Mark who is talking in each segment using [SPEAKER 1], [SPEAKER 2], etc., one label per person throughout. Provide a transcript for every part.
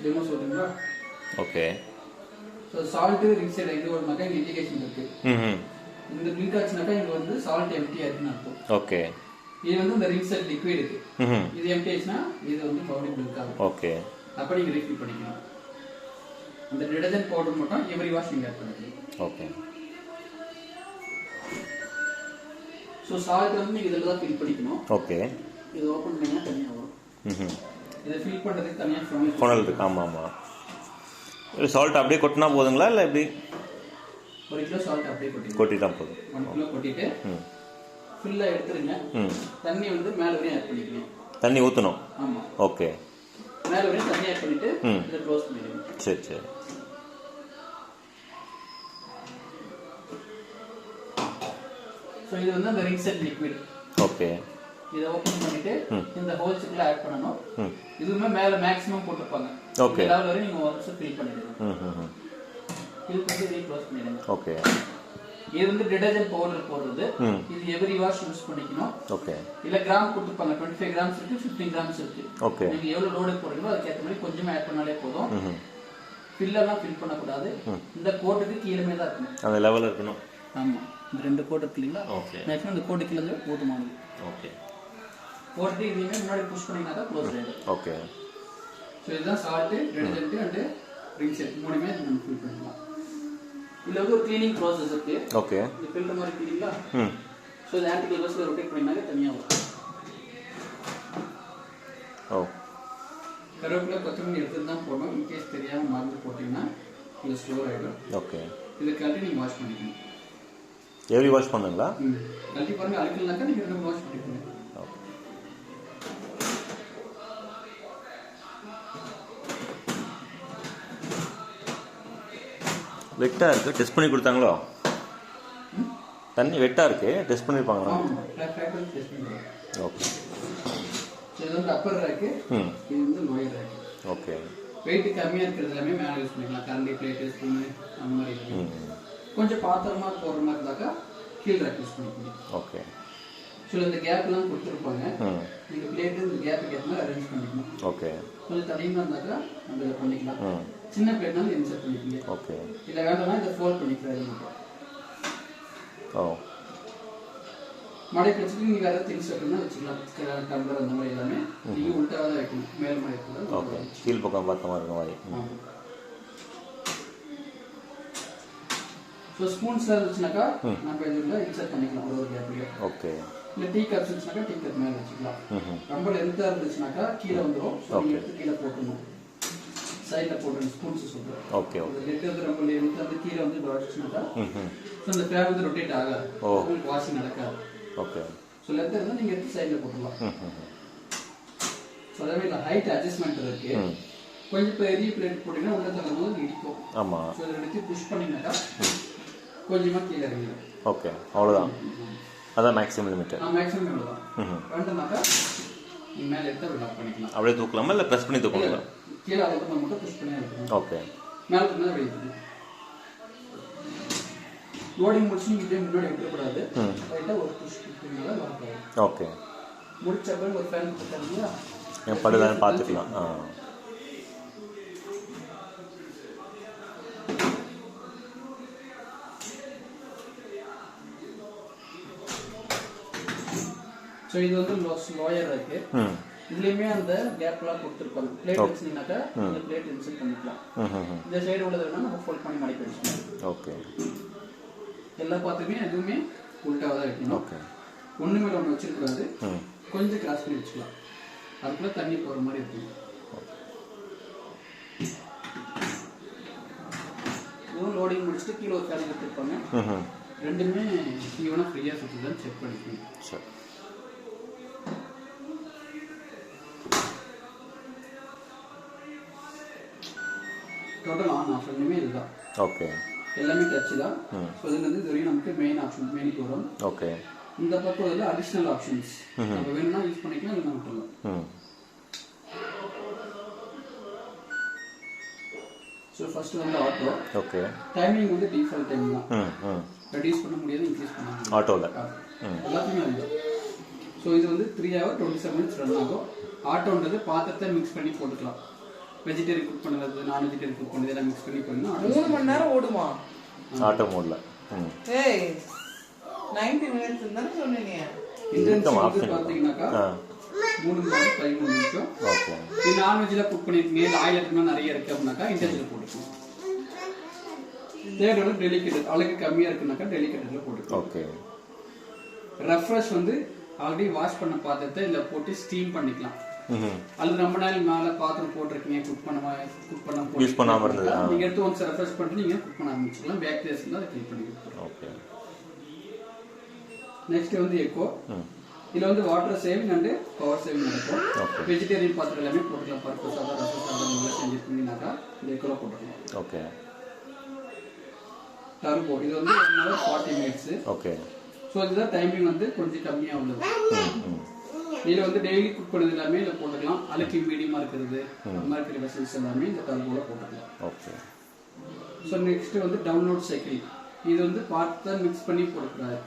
[SPEAKER 1] Demo சொல்றீங்களா?
[SPEAKER 2] Okay.
[SPEAKER 1] So salt ring side இது ஒரு மக்கா இங்கே இண்டிகேஷன் இருக்கு. இந்த பிளிங்க் ஆச்சுனாக்கா இங்க வந்து சால்ட் எம்டியா இருக்குன்னு அர்த்தம்.
[SPEAKER 2] ஓகே.
[SPEAKER 1] இது வந்து இந்த ரிங் சைடு லிக்விட் இருக்கு. இது எம்டி ஆச்சுனா இது வந்து பவுடர் பிளிங்க் ஆகும்.
[SPEAKER 2] ஓகே.
[SPEAKER 1] அப்ப நீங்க ரீஃபில் பண்ணிக்கணும். அந்த டிடர்ஜென்ட் பவுடர் மட்டும் எவ்ரி வாஷ் நீங்க ஆட் பண்ணிக்கணும்.
[SPEAKER 2] ஓகே.
[SPEAKER 1] ஸோ சால்ட் வந்து நீங்க இதில் தான் ஃபில் பண்ணிக்கணும்.
[SPEAKER 2] ஓகே.
[SPEAKER 1] இது ஓப்பன் பண்ணீங்கன்னா தனியாக வரும். இதை ஃபில் பண்ணுறதுக்கு தனியாக
[SPEAKER 2] ஃபனல் இருக்கு. ஆமாம் ஆமாம். இல்லை சால்ட் அப்படியே கொட்டினா போதுங்களா இல்லை எப்படி?
[SPEAKER 1] 1 கிலோ சால்ட் அப்படியே
[SPEAKER 2] கொட்டிட்டா போதும்.
[SPEAKER 1] 1 கிலோ கொட்டிட்டு ஃபுல்லாக எடுத்துருங்க. தண்ணி வந்து மேலே வரையும் ஆட் பண்ணிக்கணும்.
[SPEAKER 2] தண்ணி ஊற்றணும்?
[SPEAKER 1] ஆமாம்.
[SPEAKER 2] ஓகே.
[SPEAKER 1] மேலே வரையும் தண்ணி ஆட் பண்ணிட்டு இதை க்ளோஸ் பண்ணிடுங்க.
[SPEAKER 2] சரி சரி.
[SPEAKER 1] ஸோ இது வந்து அந்த ரிங் செட் லிக்விட்.
[SPEAKER 2] ஓகே.
[SPEAKER 1] இதை ஓப்பன் பண்ணிட்டு இந்த ஹோல்ஸுக்குள்ள ஆட் பண்ணணும். இதுவுமே மேலே மேக்ஸிமம் போட்டுருப்பாங்க.
[SPEAKER 2] ஓகே.
[SPEAKER 1] லெவல் வரை நீங்கள் ஒன்ஸ் ஃபில் பண்ணிடுங்க. ஃபில் பண்ணி இதை க்ளோஸ் பண்ணிடுங்க.
[SPEAKER 2] ஓகே.
[SPEAKER 1] இது வந்து டிடர்ஜென்ட் பவுடர் போடுறது. இது எவ்ரி வாஷ் யூஸ் பண்ணிக்கணும்.
[SPEAKER 2] ஓகே.
[SPEAKER 1] இல்ல கிராம் கொடுத்துப்பாங்க. 25 கிராம்ஸ் இருக்கு, 15 கிராம்ஸ் இருக்கு.
[SPEAKER 2] ஓகே.
[SPEAKER 1] நீங்க எவ்வளவு லோடு போடுறீங்களோ அதுக்கு ஏற்ற மாதிரி கொஞ்சமா ஆட் பண்ணாலே போதும். ஃபில்லெல்லாம் ஃபில் பண்ணக்கூடாது. இந்த கோட்டுக்கு கீழே தான் இருக்கணும்.
[SPEAKER 2] அந்த லெவல் இருக்கணும்.
[SPEAKER 1] ஆமா. இந்த 2 கோட் இருக்கு இல்லைங்களா?
[SPEAKER 2] ஓகே.
[SPEAKER 1] மேக்ஸிமம் இந்த கோட்டு கீழே போதுமானது.
[SPEAKER 2] ஓகே.
[SPEAKER 1] போட்டு இதையுமே முன்னாடி புஷ் பண்ணிங்கன்னா க்ளோஸ் ஆயிடும்.
[SPEAKER 2] ஓகே.
[SPEAKER 1] ஸோ இதுதான் salt, detergent and ring set மூணுமே நம்ம ஃபில் பண்ணிக்கலாம். இதுல வந்து ஒரு கிளீனிங் ப்ராசஸ் இருக்கு.
[SPEAKER 2] ஓகே.
[SPEAKER 1] இந்த ஃபில்டர் மாதிரி கிளீனிங்களா? ஸோ இது ஆன்டி கிளவர்ஸ்ல ரொட்டேட் பண்ணினாலே தனியாக வரும்.
[SPEAKER 2] ஓ.
[SPEAKER 1] கருவேப்பிலை கொத்தமல்லி எடுத்து தான் போடணும். இன்கேஸ் தெரியாமல் மறந்து போட்டிங்கன்னா இது ஸ்டோர் ஆகிடும்.
[SPEAKER 2] ஓகே.
[SPEAKER 1] இதை கழட்டி நீங்கள் வாஷ் பண்ணிக்கணும்.
[SPEAKER 2] எவ்ரி வாஷ் பண்ணுங்களா?
[SPEAKER 1] கழட்டி பாருங்க. அழுக்கலனாக்கா நீங்கள் 2 வாஷ் பண்ணிக்கணும்.
[SPEAKER 2] வெட்டா இருக்கு. டெஸ்ட் பண்ணி கொடுத்தாங்களோ? தண்ணி வெட்டா இருக்கு. டெஸ்ட் பண்ணிருப்பாங்களா? ஓகே.
[SPEAKER 1] இது வந்து அப்பர் ரேக்கு, இது வந்து லோயர் ரேக்கு.
[SPEAKER 2] ஓகே.
[SPEAKER 1] வெயிட் கம்மியா இருக்கிறது எல்லாமே மேலே யூஸ் பண்ணிக்கலாம். கரண்டி, பிளேட், ஸ்பூன் அந்த மாதிரி. கொஞ்சம் பாத்திரமா போடுற மாதிரி இருந்தாக்கா கீழ் ரேக் யூஸ் பண்ணிக்கலாம்.
[SPEAKER 2] ஓகே.
[SPEAKER 1] ஸோ இந்த கேப்லாம் கொடுத்துருப்பாங்க. நீங்க பிளேட்டு இந்த கேப்புக்கு ஏற்ற மாதிரி அரேஞ்ச் பண்ணிக்கணும்.
[SPEAKER 2] ஓகே.
[SPEAKER 1] கொஞ்சம் தடியமாக இருந்தாக்கா நம்ம பண்ணிக்கலாம். சின்ன பிளேட்னாலும் இன்சர்ட் பண்ணிக்கங்க.
[SPEAKER 2] ஓகே.
[SPEAKER 1] இல்லை வேண்டாம்னா இதை ஃபோல்ட் பண்ணிக்கலாம்.
[SPEAKER 2] ஓ.
[SPEAKER 1] மடை வச்சுட்டு நீங்கள் வேறு திங்ஸ் வைக்கணும்னா வச்சுக்கலாம். டம்ளர் அந்த மாதிரி எல்லாமே நீங்கள் உள்டாக தான் வைக்கணும். மேல் மடை கூட.
[SPEAKER 2] ஓகே. கீழ் பக்கம் பார்த்த மாதிரி இருக்கும் மாதிரி.
[SPEAKER 1] ஸோ ஸ்பூன்ஸ் இருந்துச்சுனாக்கா நம்ம இதில் இன்சர்ட் பண்ணிக்கலாம் ஒரு கேப்லேயே.
[SPEAKER 2] ஓகே.
[SPEAKER 1] இல்லை டீ கப்ஸ் இருந்துச்சுனாக்கா டீ கப் மேலே வச்சுக்கலாம். ரொம்ப லென்த்தாக இருந்துச்சுனாக்கா கீழே வந்துடும். ஸோ நீங்கள் எடுத்து கீழே போட்டுடணும். சைடில் போட்டுருங்க. ஸ்பூன்ஸ் சொல்கிறேன்.
[SPEAKER 2] ஓகே. ஓகே.
[SPEAKER 1] லெட் வந்து ரொம்ப லென்த் வந்து கீழே வந்து வச்சுனாக்கா ஸோ அந்த ஃபேன் வந்து ரொட்டேட் ஆகாது. உங்களுக்கு வாஷிங் நடக்காது.
[SPEAKER 2] ஓகே.
[SPEAKER 1] ஸோ லென்த் இருந்தால் நீங்கள் எடுத்து சைடில் போட்டுடலாம். ஸோ அதே மாதிரி ஹைட் அட்ஜஸ்ட்மெண்ட் இருக்கு. கொஞ்சம் பெரிய பிளேட் போட்டிங்கன்னா உள்ள தகுந்த இடிக்கும்.
[SPEAKER 2] ஆமாம்.
[SPEAKER 1] ஸோ இதை எடுத்து புஷ் பண்ணிங்கனாக்கா கொஞ்சமாக கீழே இறங்கிடும்.
[SPEAKER 2] ஓகே. அவ்வளோதான். அதான் மேக்ஸிமம் லிமிட்.
[SPEAKER 1] மேக்ஸிமம் இவ்வளோதான். வேண்டாம்னாக்கா நீங்கள் மேலே எடுத்து லாக் பண்ணிக்கலாம்.
[SPEAKER 2] அப்படியே தூக்கலாமா இல்லை ப்ரெஸ் பண்ணி தூக்கலாமா?
[SPEAKER 1] கீழே அதை மட்டும் புஷ் பண்ணி எடுக்கணும்.
[SPEAKER 2] ஓகே.
[SPEAKER 1] மேலே இருந்தால் வெளியே லோடிங் முடிச்சு நீங்கள் இப்படியே முன்னாடி எடுக்கக்கூடாது. லைட்டாக ஒரு புஷ் பண்ணிங்கன்னா லாக் ஆகும்.
[SPEAKER 2] ஓகே.
[SPEAKER 1] முடிச்ச பிறகு ஒரு ஃபேன் போட்டாங்களா
[SPEAKER 2] என் படுதான்னு பார்த்துக்கலாம்.
[SPEAKER 1] ஸோ இது வந்து லோயர் இருக்கு. இதுலேயுமே அந்த கேப்லாம் கொடுத்துருப்பாங்க. பிளேட் வச்சுனீங்கன்னாக்கா இந்த பிளேட் இன்சர்ட் பண்ணிக்கலாம். இந்த சைடு உள்ளது வேணா நம்ம ஃபோல்ட் பண்ணி மடக்கி வச்சுக்கலாம்.
[SPEAKER 2] ஓகே.
[SPEAKER 1] எல்லா பாத்திரமே எதுவுமே உள்டாக தான் வைக்கணும்.
[SPEAKER 2] ஓகே.
[SPEAKER 1] ஒன்று மேலே ஒன்று வச்சிருக்கூடாது. கொஞ்சம் கிராஸ் பண்ணி வச்சுக்கலாம். அதுக்குள்ள தண்ணி போகிற மாதிரி இருக்கும். இதுவும் லோடிங் முடிச்சுட்டு கீழே ஒரு ஃபேன் கொடுத்துருப்பாங்க. ரெண்டுமே ஈவனாக ஃப்ரீயாக சுற்றுதான் செக் பண்ணிக்கணும்.
[SPEAKER 2] சரி.
[SPEAKER 1] டோட்டல் ஆன் ஆஃப் ரெண்டுமே இதுதான்.
[SPEAKER 2] ஓகே.
[SPEAKER 1] எல்லாமே டச் தான். ஸோ இதுலேருந்து இது வரையும் நமக்கு மெயின் ஆப்ஷன் மெயினுக்கு வரும்.
[SPEAKER 2] ஓகே.
[SPEAKER 1] இந்த பக்கம் இதில் அடிஷ்னல் ஆப்ஷன்ஸ் நம்ம வேணும்னா யூஸ் பண்ணிக்கலாம். இல்லை விட்டுலாம். ஸோ ஃபர்ஸ்ட் வந்து ஆட்டோ.
[SPEAKER 2] ஓகே.
[SPEAKER 1] டைமிங் வந்து டிஃபால்ட் டைம் தான். ரெடியூஸ் பண்ண முடியாது, இன்க்ரீஸ் பண்ண முடியாது.
[SPEAKER 2] ஆட்டோவில்
[SPEAKER 1] எல்லாத்தையுமே அதுதான். ஸோ இது வந்து 3 hours 27 minutes ரன் ஆகும். ஆட்டோன்றது பாத்திரத்தை மிக்ஸ் பண்ணி போட்டுக்கலாம். வெஜிடேரியன் குக் பண்ணுறது நான் வெஜிடேரியன் குக் பண்ணுறது எல்லாம் மிக்ஸ் பண்ணி பண்ணா
[SPEAKER 3] 3 மணி நேரம் ஓடுமா?
[SPEAKER 2] ஆட்டோ மோட்ல.
[SPEAKER 3] ஏய் 90 minutes தான சொன்னீங்க.
[SPEAKER 1] இன்டென்சிவ் வந்து பாத்தீங்கன்னாக்கா 3 மணி நேரம் 13 நிமிஷம்.
[SPEAKER 2] ஓகே.
[SPEAKER 1] இது நான்வெஜ்ல குக் பண்ணிருக்கீங்க இல்ல ஆயில் ஐட்டம்னா நிறைய இருக்கு அப்படின்னாக்கா இன்டென்சிவ் போட்டுக்கணும். தேர்ட் வந்து டெலிகேட்டட் அழகு கம்மியா இருக்குனாக்கா டெலிகேட்டட்ல போட்டுக்கணும்.
[SPEAKER 2] ஓகே.
[SPEAKER 1] ரெஃப்ரெஷ் வந்து ஆல்ரெடி வாஷ் பண்ண பாத்திரத்தை இல்ல போட்டு ஸ்டீம் பண்ணிக்கலாம். அல்லது ரொம்ப நாள் மேல பாத்திரம் போட்டிருக்கீங்க குக் பண்ண
[SPEAKER 2] யூஸ் பண்ணாம இருந்தது
[SPEAKER 1] நீங்க எடுத்து ஒன்ஸ் ரெஃப்ரெஷ் பண்ணிட்டு நீங்க குக் பண்ண ஆரம்பிச்சுக்கலாம். பேக்டீரியாஸ் எல்லாம் கிளீன் பண்ணி கொடுத்துரும்.
[SPEAKER 2] ஓகே.
[SPEAKER 1] நெக்ஸ்ட் வந்து எக்கோ. இதுல வந்து water saving and power saving நடக்கும். வெஜிடேரியன் பாத்திரம் எல்லாமே போட்டுக்கலாம். பருப்பு சாதம் ரசம் சாதம் எல்லாம் செஞ்சிருக்கீங்கன்னாக்கா இந்த எக்கோல போட்டுக்கலாம்.
[SPEAKER 2] ஓகே.
[SPEAKER 1] டர்போ இது வந்து 1 hour 40 minutes.
[SPEAKER 2] ஓகே.
[SPEAKER 1] ஸோ இதுதான் டைமிங் வந்து கொஞ்சம் கம்மியா உள்ளது. இதுல வந்து டெய்லி குக் பண்ணது எல்லாமே இதில் போட்டுக்கலாம். அலக்கி மீடியமா இருக்கிறது அந்த மாதிரி இருக்கிற வெசல்ஸ் எல்லாமே இந்த டர்போல போட்டுக்கலாம்.
[SPEAKER 2] ஓகே.
[SPEAKER 1] ஸோ நெக்ஸ்ட் வந்து டவுன்லோட் சைக்கிள். இது வந்து பார்த்து மிக்ஸ் பண்ணி போடக்கூடாது.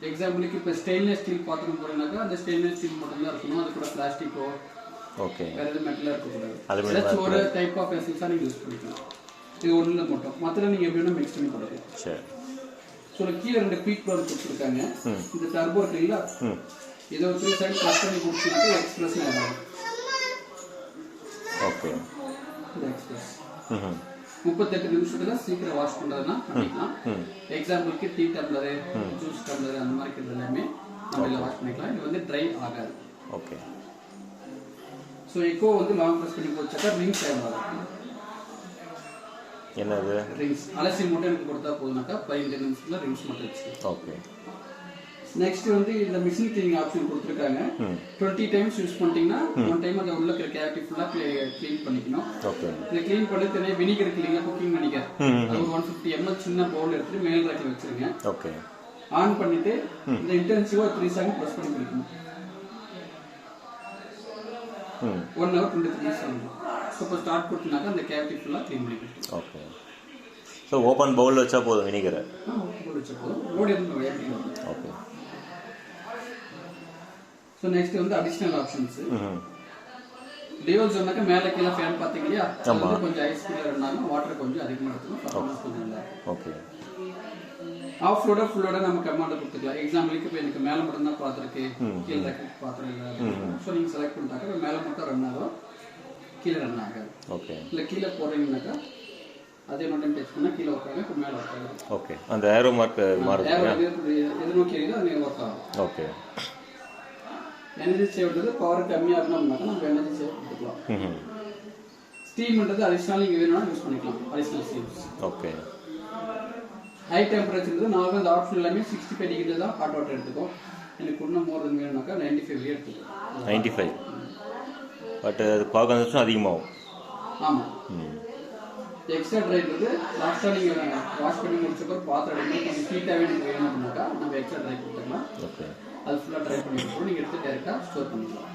[SPEAKER 1] எக்ஸாம்பிளுக்கு இப்போ ஸ்டெயின்லெஸ் ஸ்டீல் பாத்திரம் போடுறீங்கன்னாக்கா அந்த ஸ்டெயின்லெஸ் ஸ்டீல் மட்டும் தான் இருக்கணும். அது கூட பிளாஸ்டிக்கோ
[SPEAKER 2] ஓகே
[SPEAKER 1] வேற எதுவும் மெட்டலாக இருக்கக்கூடாது. ஒரு டைப் ஆஃப் வெசல்ஸாக நீங்கள் யூஸ் பண்ணிக்கலாம். இது ஒன்றுல மட்டும் மற்ற நீங்கள் எப்படி வேணும் மிக்ஸ் பண்ணி போடலாம்.
[SPEAKER 2] சரி.
[SPEAKER 1] ஸோ கீழே 2 குயிக் ப்ளோர் கொடுத்துருக்காங்க. இந்த டர்போ இருக்குங்களா இதை ஒரு 3 சைடு ப்ளஸ் பண்ணி கொடுத்தீங்கன்னா எக்ஸ்பிரஸ் ஆகும்.
[SPEAKER 2] ஓகே.
[SPEAKER 1] இந்த எக்ஸ்பிரஸ் 38 நிமிஷத்துல சீக்கிரம் வாஷ் பண்றதுனா பண்ணிக்கலாம். எக்ஸாம்பிளுக்கு டீ டம்ளர் ஜூஸ் டம்ளர் அந்த மாதிரி இருக்கிறது எல்லாமே நம்ம வாஷ் பண்ணிக்கலாம். இது வந்து ட்ரை ஆகாது.
[SPEAKER 2] ஓகே.
[SPEAKER 1] ஸோ எக்கோ வந்து லாங் ப்ரெஸ் பண்ணி போச்சாக்கா ரிங்ஸ் ஆகாது.
[SPEAKER 2] என்னது
[SPEAKER 1] ரிங்ஸ் அலசி மட்டும் எனக்கு கொடுத்தா போதுனாக்கா 15 நிமிஷத்துல ரிங்ஸ் மட்டும் வச்சுக்கலாம்.
[SPEAKER 2] ஓகே.
[SPEAKER 1] நெக்ஸ்ட் வந்து இந்த மிஷின் கிளீனிங் ஆப்ஷன் கொடுத்துருக்காங்க. 20 டைம்ஸ் யூஸ் பண்ணிட்டீங்கன்னா 1 டைம் அந்த உள்ள இருக்கிற கேவிட்டி ஃபுல்லா க்ளீன் பண்ணிக்கணும்.
[SPEAKER 2] ஓகே.
[SPEAKER 1] இதை க்ளீன் பண்ணி தனியாக வினிகர் கிளீனிங் குக்கிங் வினிகர் அது ஒரு 150 ml சின்ன பவுல் எடுத்துட்டு மேல் ரேக்ல வச்சிருங்க.
[SPEAKER 2] ஓகே.
[SPEAKER 1] ஆன் பண்ணிட்டு இந்த இன்டென்சிவா 3 செகண்ட் பிரஸ் பண்ணி பிடிக்கணும். 1 hour 23 minutes ஆகும். இப்போ ஸ்டார்ட் கொடுத்தீங்கன்னாக்கா அந்த கேவிட்டி ஃபுல்லா க்ளீன் பண்ணிக்கலாம்.
[SPEAKER 2] ஓகே. ஸோ ஓப்பன் பவுலில் வச்சா போதும் வினிகரை.
[SPEAKER 1] பவுல் வச்சா போதும். லோட் எதுவும் வேண்டியது.
[SPEAKER 2] ஓகே.
[SPEAKER 1] ஸோ நெக்ஸ்ட் வந்து அடிஷனல் ஆப்ஷன்ஸ். டியோல் சொன்னாக்க மேலே கீழே ஃபேன் பார்த்தீங்க இல்லையா அது கொஞ்சம் ஐஸ் கீழே இருந்தாலும் வாட்டர் கொஞ்சம் அதிகமாக எடுத்துக்கும். பர்ஃபார்மன்ஸ் கொஞ்சம் நல்லா இருக்கும்.
[SPEAKER 2] ஓகே.
[SPEAKER 1] ஆஃப் லோட ஃபுல்லோட நம்ம கமாண்ட் கொடுத்துக்கலாம். எக்ஸாம்பிளுக்கு இப்போ எனக்கு மேலே மட்டும் தான் பார்த்துருக்கு கீழே ரேக்கெட் பாத்திரம் இல்லை. ஸோ நீங்கள் செலக்ட் பண்ணிட்டாக்க மேலே மட்டும் ரன் ஆகும் கீழே ரன் ஆகாது.
[SPEAKER 2] ஓகே.
[SPEAKER 1] இல்லை கீழே போடுறீங்கன்னாக்கா அதே மட்டும் டச் பண்ணால் கீழே உட்காங்க இப்போ மேலே உட்காங்க.
[SPEAKER 2] ஓகே. அந்த ஏரோ மார்க் மாறுது.
[SPEAKER 1] எது நோக்கி இருக்குது அது ஒர்க் ஆகும்.
[SPEAKER 2] ஓகே.
[SPEAKER 1] எனர்ஜி சேவ்ன்றது பவர் கம்மியாக இருக்கணும்னாக்கா நம்ம எனர்ஜி சேவ் கொடுத்துக்கலாம். ஸ்டீம்ன்றது அடிஷனல் நீங்கள் வேணும்னா யூஸ் பண்ணிக்கலாம். Additional steams.
[SPEAKER 2] Okay.
[SPEAKER 1] High temperature normal இந்த ஆப்ஷன் எல்லாமே 65 டிகிரி தான் ஹாட் வாட்டர் எடுத்துக்கும். எனக்கு இன்னும் மோர் தென் வேணும்னாக்கா 95 எடுத்துக்கும்.
[SPEAKER 2] 95 பட் அது பார்க்க நிமிஷம் அதிகமாகும்.
[SPEAKER 1] ஆமாம். எக்ஸ்ட்ரா ட்ரைன்றது லாஸ்ட்டாக நீங்கள் வாஷ் பண்ணி முடிச்சப்போ பாத்திரம் எடுத்து கொஞ்சம் ஹீட்டாகவே எனக்கு வேணும் அப்படின்னாக்கா நம்ம எக்ஸ்ட்ரா ட்ரை கொடுத்துக்கலாம்.
[SPEAKER 2] ஓகே.
[SPEAKER 1] அது ஃபுல்லாக ட்ரை பண்ணி கொடுத்துருவோம். நீங்கள் எடுத்து டேரெக்டாக ஸ்டோர் பண்ணிக்கலாம்.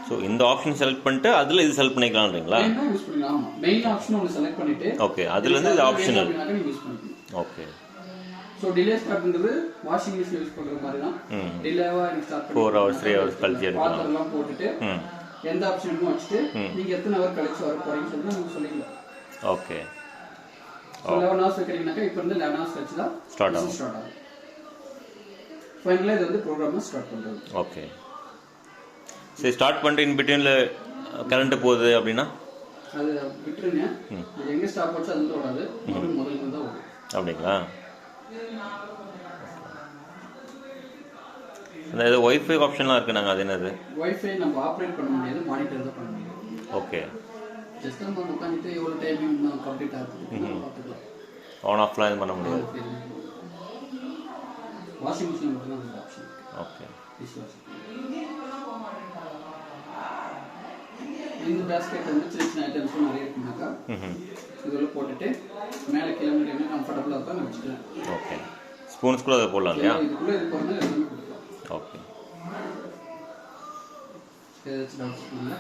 [SPEAKER 2] ஸோ இந்த ஆப்ஷன் செலக்ட் பண்ணிட்டு அதில் இது செலக்ட் பண்ணிக்கலாம்ன்றீங்களா?
[SPEAKER 1] யூஸ் பண்ணிக்கலாம். ஆமாம். மெயின் ஆப்ஷன் ஒன்று செலக்ட் பண்ணிட்டு
[SPEAKER 2] ஓகே அதுலேருந்து இது ஆப்ஷனல்
[SPEAKER 1] நீங்கள் யூஸ் பண்ணிக்கலாம்.
[SPEAKER 2] ஓகே.
[SPEAKER 1] ஸோ டிலே ஸ்டார்ட்ன்றது வாஷிங் மிஷின் யூஸ் பண்ணுற மாதிரி தான். டிலேவாக எனக்கு ஸ்டார்ட் பண்ணி
[SPEAKER 2] 4 hours 3 hours கழிச்சு எடுக்கலாம்.
[SPEAKER 1] பாத்திரம்லாம் போட்டுட்டு எந்த ஆப்ஷனுக்கும் வச்சுட்டு நீங்கள் எத்தனை ஹவர் கழிச்சு வர போகிறீங்கன்னு சொல்லி நீங்கள் சொல்லிக்கலாம்.
[SPEAKER 2] ஓகே.
[SPEAKER 1] ஸோ 11 hours வைக்கிறீங்கன்னாக்கா இப்போ இருந்து 11 hours கழிச்சு தான்
[SPEAKER 2] ஸ்டார்ட் ஆகும்.
[SPEAKER 1] ஃபைனலாக இது வந்து ப்ரோக்ராமை ஸ்டார்ட் பண்ணுறது.
[SPEAKER 2] ஓகே. சரி ஸ்டார்ட் பண்ணிட்டு இன் பிட்வீனில் கரண்ட்டு போகுது அப்படின்னா
[SPEAKER 1] அது விட்டுருங்க. எங்கே ஸ்டாப் வச்சு அது ஓடாது. முதல்ல தான் ஓடும்.
[SPEAKER 2] அப்படிங்களா? அந்த இது ஒய்ஃபை ஆப்ஷன்லாம் இருக்குது. நாங்கள் அது என்னது?
[SPEAKER 1] ஒய்ஃபை நம்ம ஆப்ரேட் பண்ண முடியாது. மானிட்டர் தான் பண்ண முடியும்.
[SPEAKER 2] ஓகே.
[SPEAKER 1] ஜஸ்ட் நம்ம உட்காந்துட்டு எவ்வளோ டைமிங் கம்ப்ளீட் ஆகுது பார்த்துக்கலாம்.
[SPEAKER 2] ஆன் ஆஃப்லாம் இது பண்ண முடியாது.
[SPEAKER 1] வாஷிங் மிஷின் மட்டும் தான் அந்த ஆப்ஷன்.
[SPEAKER 2] ஓகே.
[SPEAKER 1] இந்த பேஸ்கெட் வந்து சின்ன சின்ன ஐட்டம்ஸும் நிறைய இருக்குனாக்கா இதெல்லாம் போட்டுட்டு மேலே கீழே முடியும் கம்ஃபர்டபுளாக இருக்கும் நான் வச்சுக்கலாம்.
[SPEAKER 2] ஓகே. ஸ்பூன்ஸ் கூட அதை போடலாம் இல்லையா?
[SPEAKER 1] இதுக்குள்ளே இது போகிறது எல்லாமே கொடுக்கலாம்.
[SPEAKER 2] ஓகே.
[SPEAKER 1] ஏதாச்சும் டவுட்ஸ் பண்ணல?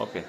[SPEAKER 2] ஓகே.